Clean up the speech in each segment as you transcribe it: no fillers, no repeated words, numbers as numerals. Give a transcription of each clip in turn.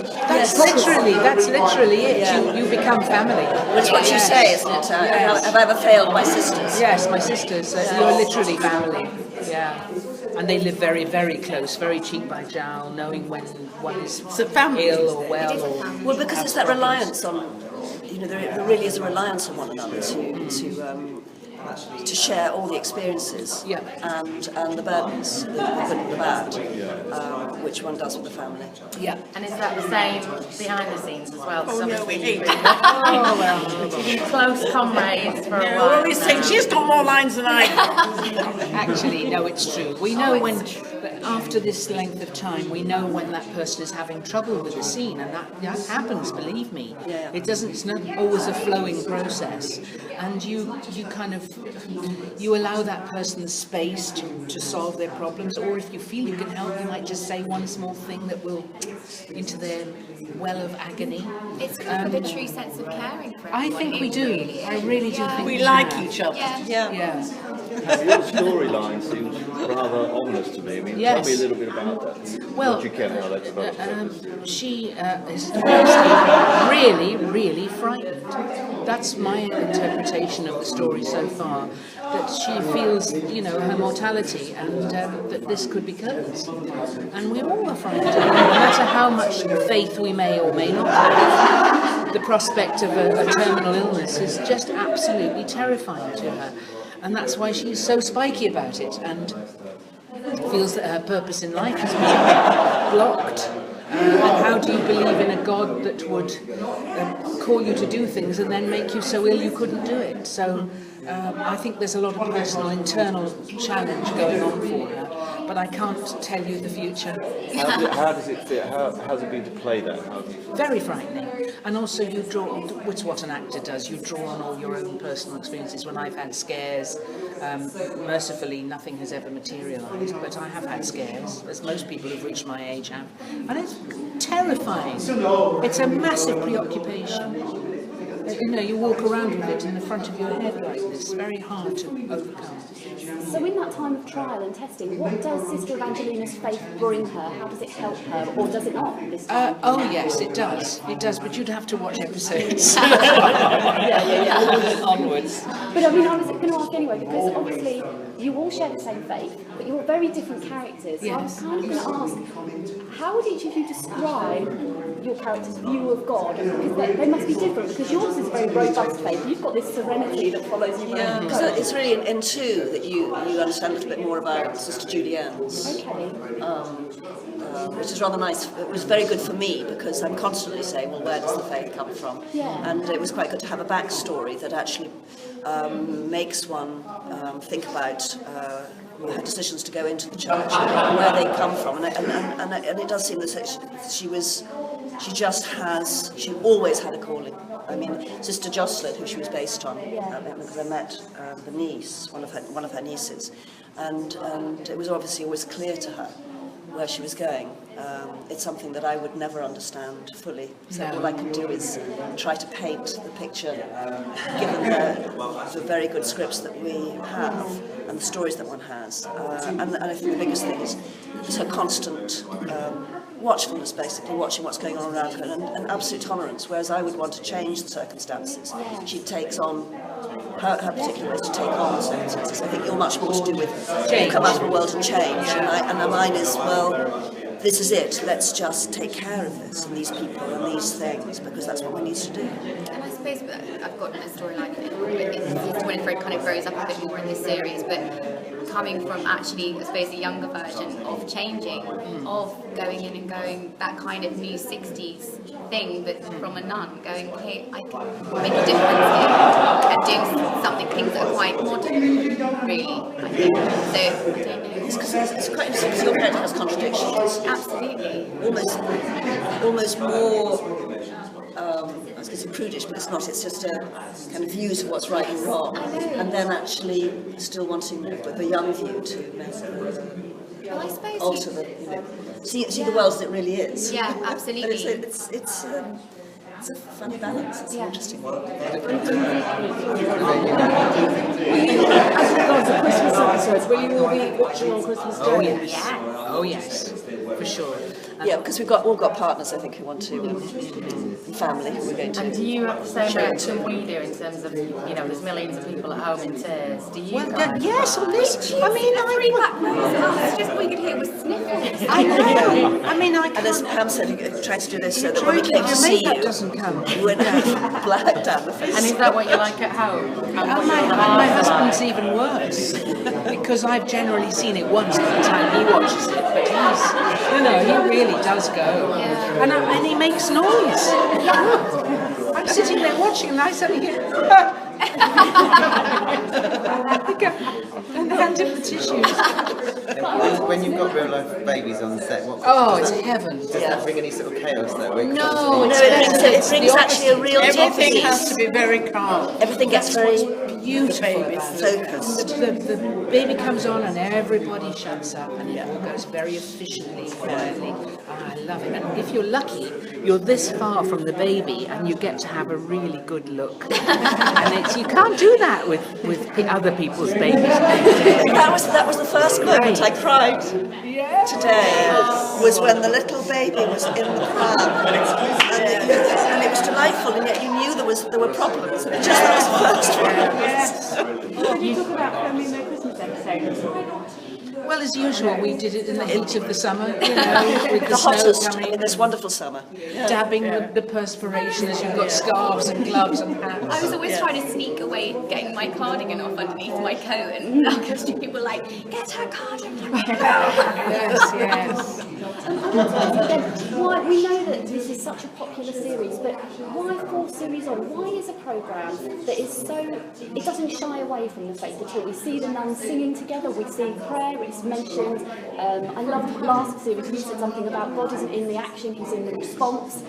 That's literally it. Yeah. You become family. Which is what you say, isn't it? Have I ever failed my sisters? Yes, my sisters. You're literally family. Yeah. And they live very, very close, very cheek by jowl, knowing when one is ill or well. Well, because it's that reliance on, there really is a reliance on one another to share all the experiences and the burdens, the good and the bad, which one does with the family. Yeah. And is that the same behind the scenes as well? Oh, no, we hate it. You've been close comrades for a We while. always think she's got more lines than I do. Actually, no, it's true. We know when, after this length of time, we know when that person is having trouble with the scene, and that happens, believe me. Yeah. It's not always a flowing process, and you kind of, you allow that person the space to solve their problems, or if you feel you can help, you might just say one small thing that will into their well of agony. It's kind of a true sense of caring for everyone. I think we do. I really do think We like each other. Yeah. Yeah. Your storyline seems rather ominous to me. I mean, Yes. tell me a little bit about that. Well, what you can how that develops. she is really, really frightened. That's my interpretation of the story so far. That she feels, her mortality, and that this could be hers. And we all are frightened. No matter how much faith we may or may not have, the prospect of a terminal illness is just absolutely terrifying to her. And that's why she's so spiky about it, and feels that her purpose in life has been blocked. And how do you believe in a God that would call you to do things and then make you so ill you couldn't do it? So I think there's a lot of personal, internal challenge going on for her, but I can't tell you the future. How does it fit? How's it been to play that? Very frightening. And also you draw, which is what an actor does, you draw on all your own personal experiences. When I've had scares, mercifully nothing has ever materialised, but I have had scares, as most people who've reached my age have. And it's terrifying. It's a massive preoccupation. You walk around with it in the front of your head like this, very hard to overcome. So in that time of trial and testing, what does Sister Evangelina's faith bring her? How does it help her, or does it not this time? Oh yes, it does. It does, but you'd have to watch episodes. Onwards. But I mean, I was going to ask anyway, because obviously you all share the same faith, but you're very different characters. So I was kind of going to ask, how would each of you describe your character's view of God? Because they must be different, because yours is very robust faith. You've got this serenity that follows you. Yeah, so it's really in two that you understand a little bit more about Sister Judy Ann's. Okay. Which is rather nice. It was very good for me because I'm constantly saying, well, where does the faith come from? Yeah. And it was quite good to have a backstory that actually makes one think about her decisions to go into the church, where they come from, and it does seem that she always had a calling. I mean, Sister Jocelyn, who she was based on, because I met the niece, one of her nieces, and it was obviously always clear to her where she was going. It's something that I would never understand fully. So all I can do is try to paint the picture, given the very good scripts that we have and the stories that one has. And I think the biggest thing is her constant watchfulness, basically, watching what's going on around her, and absolute tolerance, whereas I would want to change the circumstances. She takes on her particular ways to take on the circumstances. I think you're much more to do with come out of the world and change, and mine is, well, this is it, let's just take care of this and these people and these things, because that's what we need to do. And I suppose I've got a storyline when Fred kind of grows up a bit more in this series, but coming from actually, I suppose, a younger version of changing, of going in and going that kind of new 60s thing, but from a nun, going, okay, I can make a difference here and do something, things that are quite modern, really, I think. So, I don't know. It's quite interesting because your character has contradictions. Absolutely. Almost more, I was going to say prudish, but it's not. It's just a kind of views of what's right and wrong, and then actually still wanting the young view to Well, I suppose alter see the world as it really is. Yeah, absolutely. But it's a funny balance. It's an interesting one. As regards the Christmas episodes, will you all be watching on Christmas Day? Oh yes, for sure. Yeah, because we've all got partners, I think, who want to, and family who we're going to. And do you have the same reaction we do in terms of, you know, there's millions of people at home in tears. Do you? Well, yes, on this. I mean, Three back rows. It's just all you could hear was sniffles. I know. I mean, I And as can't. Pam said, you tried to do this so that when we came to Your see makeup you, doesn't come. you went black down the face. And is that what you like at home? And my husband's even worse because I've generally seen it once by the time he watches it, but he really does go, and he makes noise. I'm sitting there watching, and I suddenly hear, and hand him the tissues. When you've got real life babies on set, It's heaven. does that bring any sort of chaos though? No, it brings actually a real Everything topic. has to be very calm. Everything gets very beautiful. focused. The baby comes on and everybody shuts up and it all goes very efficiently, quietly. I love it. And if you're lucky, you're this far from the baby and you get to have a really good look. And you can't do that with other people's babies. That was the first moment I cried today, was when the little baby was in the pram. And it was delightful, and yet you knew there were problems. It just that was the first one. Can you talk about filming the Christmas episode? Well, as usual, we did it in the heat of the summer, with the The snow hottest coming, in this wonderful summer. dabbing the perspiration as you've got scarves and gloves and hats. I was always trying to sneak away, getting my cardigan off underneath my coat, and our costume people were like, "Get her cardigan." Yes. Why, we know that this is such a popular series, but why 4 series on? Why is a programme that is so, it doesn't shy away from the faith at all? We see the nuns singing together, we see prayer, it's mentioned. I loved last series, you said something about God isn't in the action, he's in the response.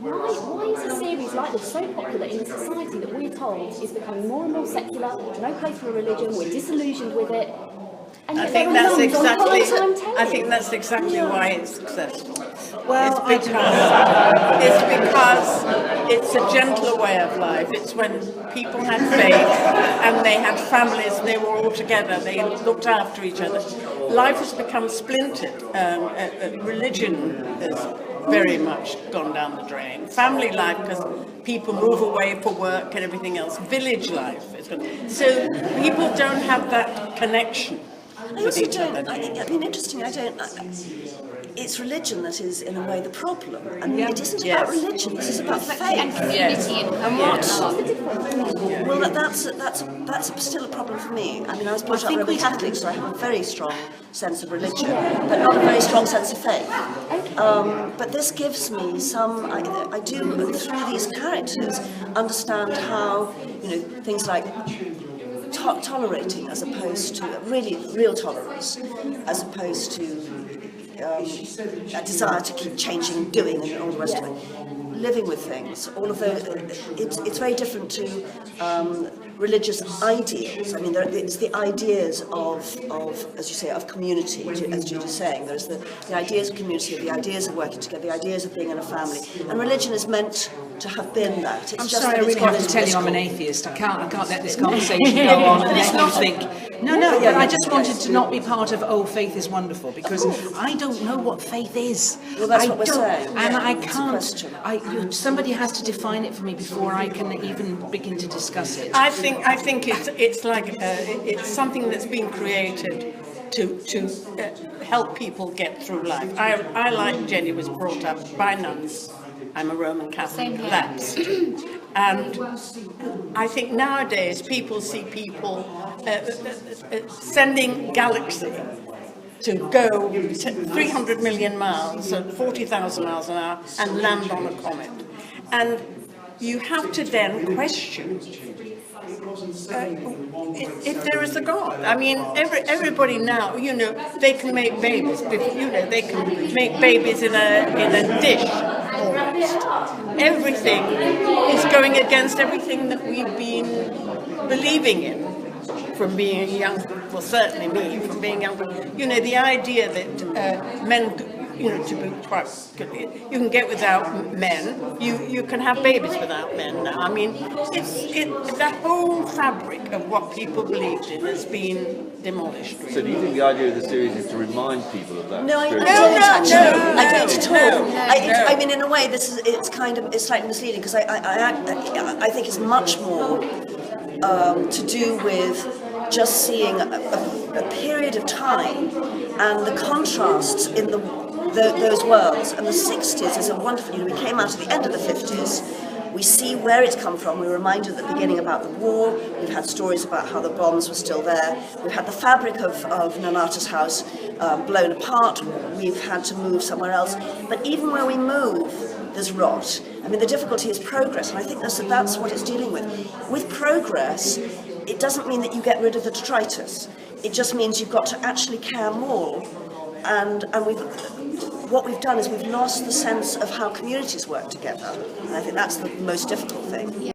Why is a series like this so popular in a society that we're told is becoming more and more secular, no place for religion, we're disillusioned with it? And I yet think there are that's nuns on exactly. primetime telly. I think that's exactly why it's successful. Well, it's because it's a gentler way of life. It's when people had faith and they had families and they were all together. They looked after each other. Life has become splintered. Religion has very much gone down the drain. Family life, because people move away for work and everything else. Village life is gone. So people don't have that connection. I also don't. I mean, interesting. It's religion that is, in a way, the problem. And it isn't about religion. This is about faith. And community and Well, that's still a problem for me. I mean, I was brought up Roman Catholic, so I have a very strong sense of religion, but not a very strong sense of faith. But this gives me some. I do, through these characters, understand how things like tolerating, as opposed to real tolerance, as opposed to a desire to keep changing, doing, and all the rest of it. Living with things, all of those. It's very different to religious ideals. I mean, it's the ideas of, as you say, of community. As Judy's saying, there's the ideas of community, the ideas of working together, the ideas of being in a family, and religion is meant to have been that. It's I'm just sorry, I that it's really have gone to into tell you I'm an discord. atheist. I can't let this conversation go on and let you think. No, but I just wanted to not be part of, faith is wonderful, because I don't know what faith is. Well, that's I what we're don't, saying. and Yeah, I it's a can't. question. Somebody has to define it for me before I can even begin to discuss it. I think it's like it's something that's been created to help people get through life. I like Jenny, was brought up by nuns. I'm a Roman Catholic, lapsed. And I think nowadays people see people sending Galaxy to go 300 million miles at 40,000 miles an hour and land on a comet. And you have to then question if there is a God. I mean, everybody now, they can make babies. They can make babies in a dish. Everything is going against everything that we've been believing in from being young. Well, certainly me, from being young. The idea that men to be quite good. You can get without men. You can have babies without men now. I mean, that whole fabric of what people believed in has been demolished. Really. So do you think the idea of the series is to remind people of that? No, I don't no, actually. no, I don't at all. no. I mean, in a way, it's slightly misleading because I think it's much more to do with just seeing a period of time and the contrasts in those worlds. And the 60s is a wonderful, we came out at the end of the 50s. We see where it's come from. We were reminded at the beginning about the war. We've had stories about how the bombs were still there. We've had the fabric of Nanata's house blown apart. We've had to move somewhere else. But even where we move, there's rot. I mean, the difficulty is progress, and I think that's what it's dealing with. With progress, it doesn't mean that you get rid of the detritus. It just means you've got to actually care more. And what we've done is we've lost the sense of how communities work together. And I think that's the most difficult thing.